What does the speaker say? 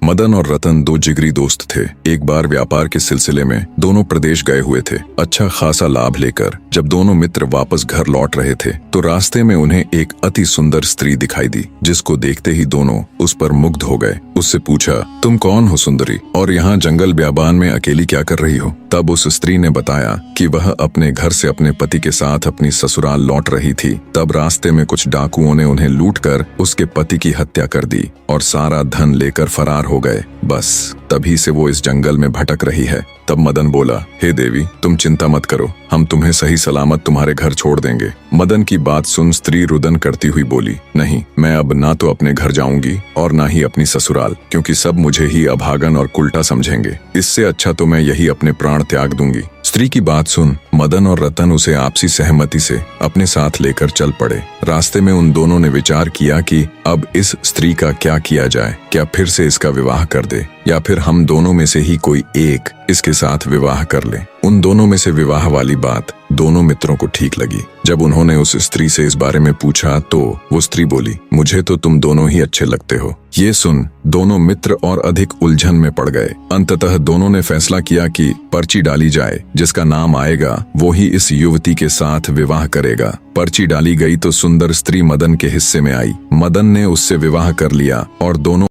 मदन और रतन दो जिगरी दोस्त थे। एक बार व्यापार के सिलसिले में दोनों प्रदेश गए हुए थे। अच्छा खासा लाभ लेकर जब दोनों मित्र वापस घर लौट रहे थे तो रास्ते में उन्हें एक अति सुंदर स्त्री दिखाई दी, जिसको देखते ही दोनों उस पर मुग्ध हो गए। उससे पूछा, तुम कौन हो सुंदरी, और यहाँ जंगल ब्याबान में अकेली क्या कर रही हो? तब उस स्त्री ने बताया कि वह अपने घर से अपने पति के साथ अपनी ससुराल लौट रही थी। तब रास्ते में कुछ डाकुओं ने उन्हें लूटकर उसके पति की हत्या कर दी और सारा धन लेकर फरार हो गए। बस तभी से वो इस जंगल में भटक रही है। तब मदन बोला, हे देवी, तुम चिंता मत करो, हम तुम्हें सही सलामत तुम्हारे घर छोड़ देंगे। मदन की बात सुन स्त्री रुदन करती हुई बोली, नहीं, मैं अब ना तो अपने घर जाऊंगी और ना ही अपनी ससुराल, क्योंकि सब मुझे ही अभागन और कुल्टा समझेंगे। इससे अच्छा तो मैं यही अपने प्राण त्याग दूंगी। स्त्री की बात सुन मदन और रतन उसे आपसी सहमति से अपने साथ लेकर चल पड़े। रास्ते में उन दोनों ने विचार किया कि अब इस स्त्री का क्या किया जाए, क्या फिर से इसका विवाह कर दे या फिर हम दोनों में से ही कोई एक इसके साथ विवाह कर ले। उन दोनों में से विवाह वाली बात दोनों मित्रों को ठीक लगी। जब उन्होंने उस स्त्री से इस बारे में पूछा तो वो स्त्री बोली, मुझे तो तुम दोनों ही अच्छे लगते हो। ये सुन दोनों मित्र और अधिक उलझन में पड़ गए। अंततः दोनों ने फैसला किया कि पर्ची डाली जाए, जिसका नाम आएगा वो ही इस युवती के साथ विवाह करेगा। पर्ची डाली गई तो सुंदर स्त्री मदन के हिस्से में आई। मदन ने उससे विवाह कर लिया और दोनों